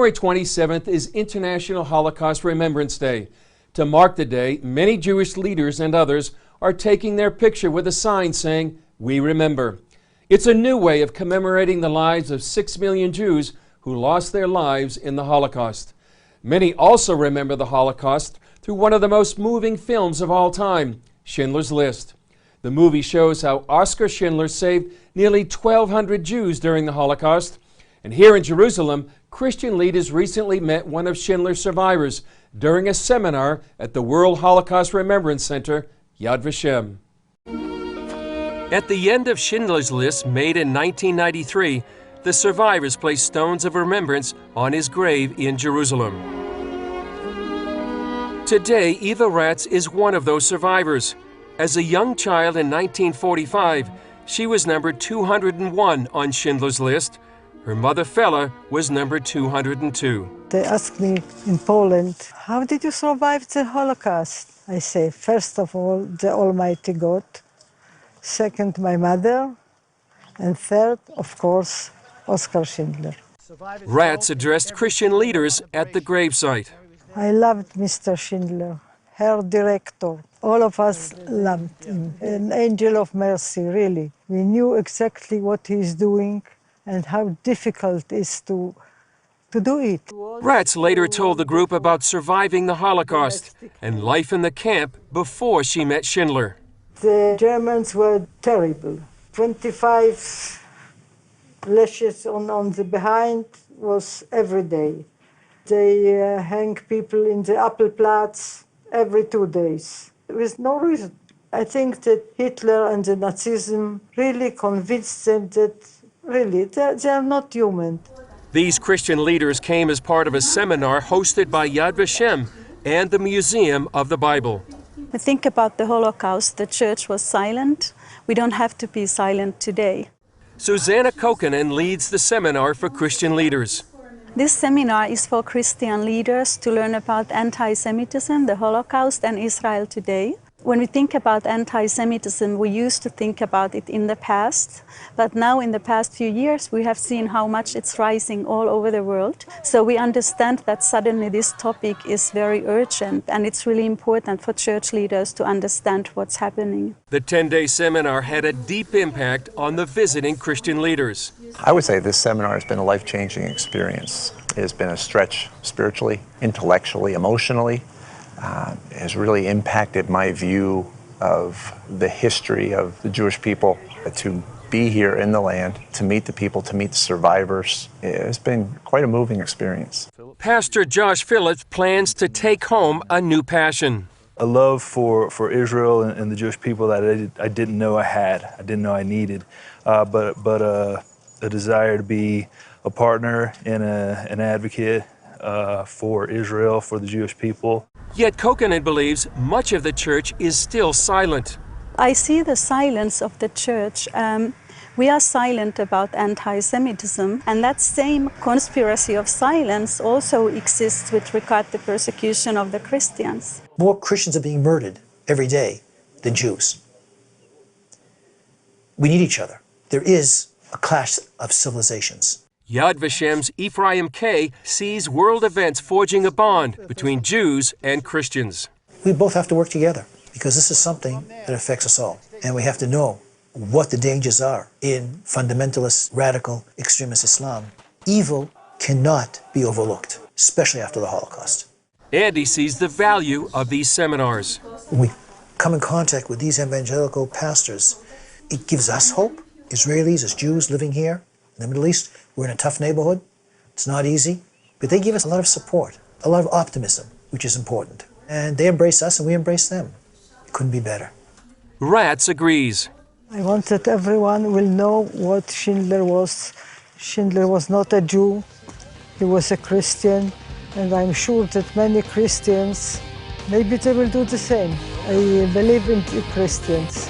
January 27th is International Holocaust Remembrance Day. To mark the day, many Jewish leaders and others are taking their picture with a sign saying, "We remember." It's a new way of commemorating the lives of 6 million Jews who lost their lives in the Holocaust. Many also remember the Holocaust through one of the most moving films of all time, Schindler's List. The movie shows how Oskar Schindler saved nearly 1,200 Jews during the Holocaust. And here in Jerusalem, Christian leaders recently met one of Schindler's survivors during a seminar at the World Holocaust Remembrance Center, Yad Vashem. At the end of Schindler's List, made in 1993, the survivors placed stones of remembrance on his grave in Jerusalem. Today, Eva Ratz is one of those survivors. As a young child in 1945, she was numbered 201 on Schindler's List. Her mother, Fela, was number 202. They asked me in Poland, how did you survive the Holocaust? I say, first of all, the Almighty God. Second, my mother. And third, of course, Oskar Schindler. Ratz addressed Christian leaders at the gravesite. I loved Mr. Schindler, her director. All of us loved him. An angel of mercy, really. We knew exactly what he's doing and how difficult it is to do it. Ratz later told the group about surviving the Holocaust and life in the camp before she met Schindler. The Germans were terrible. 25 lashes on the behind was every day. They hang people in the Appelplatz every 2 days. With no reason. I think that Hitler and the Nazism really convinced them that really, they are not human. These Christian leaders came as part of a seminar hosted by Yad Vashem and the Museum of the Bible. We think about the Holocaust, the church was silent. We don't have to be silent today. Susanna Kokkonen leads the seminar for Christian leaders. This seminar is for Christian leaders to learn about anti-Semitism, the Holocaust, and Israel today. When we think about anti-Semitism, we used to think about it in the past, but now in the past few years we have seen how much it's rising all over the world. So we understand that suddenly this topic is very urgent, and it's really important for church leaders to understand what's happening. The 10-day seminar had a deep impact on the visiting Christian leaders. I would say this seminar has been a life-changing experience. It has been a stretch spiritually, intellectually, emotionally. Has really impacted my view of the history of the Jewish people. To be here in the land, to meet the people, to meet the survivors, it's been quite a moving experience. Pastor Josh Phillips plans to take home a new passion. A love for Israel and the Jewish people that I didn't know I had, I didn't know I needed, but a desire to be a partner and an advocate for Israel, for the Jewish people. Yet Kokkonen believes much of the church is still silent. I see the silence of the church. We are silent about anti-Semitism, and that same conspiracy of silence also exists with regard to the persecution of the Christians. More Christians are being murdered every day than Jews. We need each other. There is a clash of civilizations. Yad Vashem's Ephraim K. sees world events forging a bond between Jews and Christians. We both have to work together because this is something that affects us all. And we have to know what the dangers are in fundamentalist, radical, extremist Islam. Evil cannot be overlooked, especially after the Holocaust. Andy sees the value of these seminars. When we come in contact with these evangelical pastors, it gives us hope. Israelis as Jews living here in the Middle East, we're in a tough neighborhood. It's not easy, but they give us a lot of support, a lot of optimism, which is important. And they embrace us and we embrace them. It couldn't be better. Ratz agrees. I want that everyone will know what Schindler was. Schindler was not a Jew, he was a Christian, and I'm sure that many Christians, maybe they will do the same. I believe in Christians.